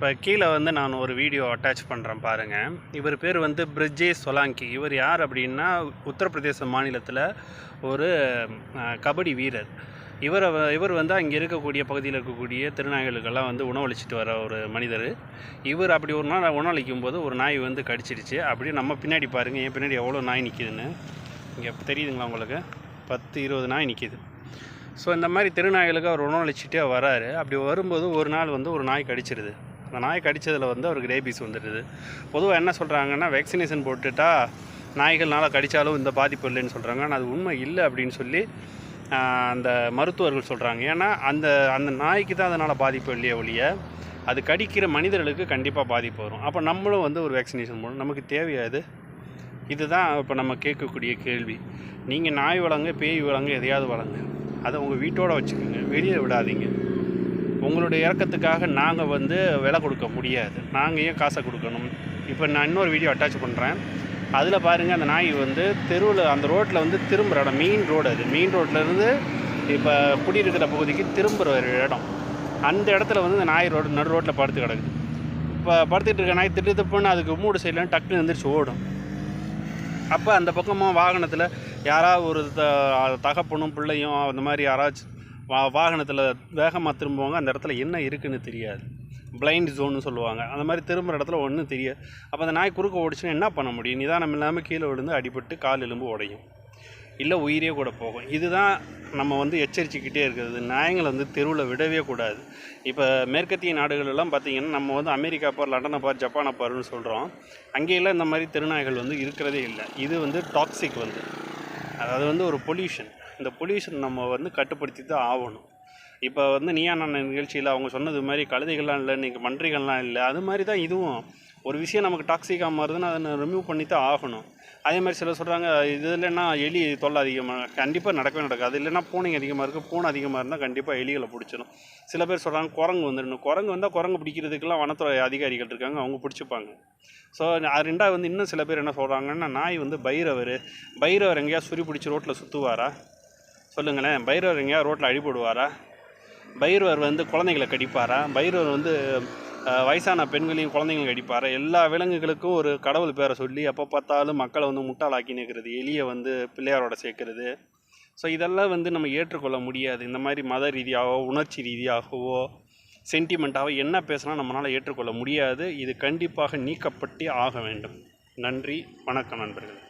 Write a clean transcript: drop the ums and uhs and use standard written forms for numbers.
இப்போ கீழே வந்து நான் ஒரு வீடியோ அட்டாச் பண்ணுறேன் பாருங்கள். இவர் பேர் வந்து பிரிஜேஷ் சோலாங்கி. இவர் யார் அப்படின்னா உத்தரப்பிரதேச மாநிலத்தில் ஒரு கபடி வீரர். இவர் வந்து அங்கே இருக்கக்கூடிய பகுதியில் இருக்கக்கூடிய திருநாய்களுக்கெல்லாம் வந்து உணவளிச்சிட்டு வர ஒரு மனிதர். இவர் அப்படி ஒரு நாள் உணவளிக்கும் போது ஒரு நாய் வந்து கடிச்சிடுச்சு. அப்படியே நம்ம பின்னாடி பாருங்கள், என் பின்னாடி எவ்வளோ நாய் நிற்கிதுன்னு. இங்கே தெரியுதுங்களா உங்களுக்கு? 10-20 நாய் நிற்கிது. ஸோ இந்த மாதிரி திருநாய்களுக்கு அவர் உணவளிச்சிட்டே வராரு. அப்படி வரும்போது ஒரு நாள் வந்து ஒரு நாய் கடிச்சிருது. அந்த நாய் கடித்ததில் வந்து அவருக்கு ரேபீஸ் வந்துடுது. பொதுவாக என்ன சொல்கிறாங்கன்னா, வேக்சினேஷன் போட்டுட்டா நாய்கள்னால் கடித்தாலும் இந்த பாதிப்பு இல்லைன்னு சொல்கிறாங்க. ஆனால் அது உண்மை இல்லை அப்படின்னு சொல்லி அந்த மருத்துவர்கள் சொல்கிறாங்க. ஏன்னா அந்த அந்த நாய்க்கு தான் அதனால் பாதிப்பு இல்லையே ஒழிய அது கடிக்கிற மனிதர்களுக்கு கண்டிப்பாக பாதிப்பு வரும். அப்போ நம்மளும் வந்து ஒரு வேக்சினேஷன் போடணும். நமக்கு தேவையாது. இதுதான் இப்போ நம்ம கேட்கக்கூடிய கேள்வி. நீங்கள் நாய் வளங்க, பேய் வளங்க, எதையாவது வளங்க, அதை உங்கள் வீட்டோடு வச்சுக்கோங்க, வெளியே விடாதீங்க. உங்களுடைய இறக்கத்துக்காக நாங்கள் வந்து விலை கொடுக்க முடியாது. நாங்கள் ஏன் காசை கொடுக்கணும்? இப்போ நான் இன்னொரு வீடியோ அட்டாச் பண்ணுறேன். அதில் பாருங்கள், அந்த நாய் வந்து தெருவில் அந்த ரோட்டில் வந்து திரும்புகிற இடம், மெயின் ரோடு, அது மெயின் ரோட்லேருந்து இப்போ குடியிருக்கிற பகுதிக்கு திரும்புகிற ஒரு இடம். அந்த இடத்துல வந்து இந்த நாய் நடு ரோட்டில் படுத்து கிடக்குது. இப்போ படுத்துட்டு இருக்க நாய் திட்டுப்புன்னு அதுக்கு மூடு சைட்லன்னு டக்குன்னு எழுந்திரிச்சு ஓடும். அப்போ அந்த பக்கமாக வாகனத்தில் யாராவது ஒரு தகப்பனும் பிள்ளையும் அந்த மாதிரி யாராச்சும் வாகனத்தில் வேகமாக திரும்புவாங்க. அந்த இடத்துல என்ன இருக்குதுன்னு தெரியாது. பிளைண்ட் ஜோன்னு சொல்லுவாங்க. அந்த மாதிரி திரும்புகிற இடத்துல ஒன்றும் தெரியாது. அப்போ அந்த நாய் குறுக்க ஓடிச்சுன்னா என்ன பண்ண முடியும்? நிதானம் இல்லாமல் கீழே விழுந்து அடிபட்டு கால் எலும்பு உடையும், இல்லை உயிரே கூட போகும். இதுதான் நம்ம வந்து எச்சரிச்சுக்கிட்டே இருக்கிறது. நாய்களை வந்து தெருவில் விடவே கூடாது. இப்போ மேற்கத்திய நாடுகளெல்லாம் பார்த்திங்கன்னா, நம்ம வந்து அமெரிக்கா பார், லண்டனை பார், ஜப்பானை பாருன்னு சொல்கிறோம். அங்கேயெல்லாம் இந்த மாதிரி தெருநாய்கள் வந்து இருக்கிறதே இல்லை. இது வந்து டாக்ஸிக் வந்து, அதாவது வந்து ஒரு பொல்யூஷன். இந்த பொல்யூஷன் நம்ம வந்து கட்டுப்படுத்தி தான் ஆகணும். இப்போ வந்து நீயா நான் நிகழ்ச்சியில் அவங்க சொன்னது மாதிரி கழுதைகள்லாம் இல்லை, இன்றைக்கி மன்றிகள்லாம் இல்லை. அது மாதிரி தான் இதுவும். ஒரு விஷயம் நமக்கு டாக்ஸிக்காக மாறுதுன்னா அதை ரிமூவ் பண்ணி தான் ஆகணும். அதே மாதிரி சிலர் சொல்கிறாங்க, இது இல்லைன்னா எலி தொல்லை அதிகமாக. கண்டிப்பாக நடக்கவே நடக்காது. இல்லைன்னா பூனைங்க அதிகமாக இருக்குது. பூனை அதிகமாக இருந்தால் கண்டிப்பாக எலிகளை பிடிச்சிடும். சில பேர் சொல்கிறாங்க குரங்கு வந்துடணும். குரங்கு வந்தால் குரங்கு பிடிக்கிறதுக்கெல்லாம் வனத்துறை அதிகாரிகள் இருக்காங்க, அவங்க பிடிச்சிப்பாங்க. ஸோ அது ரெண்டாவது வந்து இன்னும் சில பேர் என்ன சொல்கிறாங்கன்னா, நாய் வந்து பைரவர் எங்கேயா சுரி பிடிச்சி ரோட்டில் சுற்றுவாரா? சொல்லுங்களேன். பைரவர் எங்கேயா ரோட்டில் அடிபடுவாரா? பைரவர் வந்து குழந்தைங்களை கடிப்பாரா? பைரவர் வந்து வயசான பெண்களையும் குழந்தைங்களும் கடிப்பாரா? எல்லா விலங்குகளுக்கும் ஒரு கடவுள் பேரை சொல்லி எப்போ பார்த்தாலும் மக்களை வந்து முட்டாளாக்கி நிற்கிறது, எலியை வந்து பிள்ளையாரோட சேர்க்கறது. ஸோ இதெல்லாம் வந்து நம்ம ஏற்றுக்கொள்ள முடியாது. இந்த மாதிரி மத ரீதியாகவோ உணர்ச்சி ரீதியாகவோ சென்டிமெண்ட்டாகவோ என்ன பேசினா நம்மளால் ஏற்றுக்கொள்ள முடியாது. இது கண்டிப்பாக நீக்கப்பட்டே ஆக வேண்டும். நன்றி, வணக்கம் நண்பர்களே.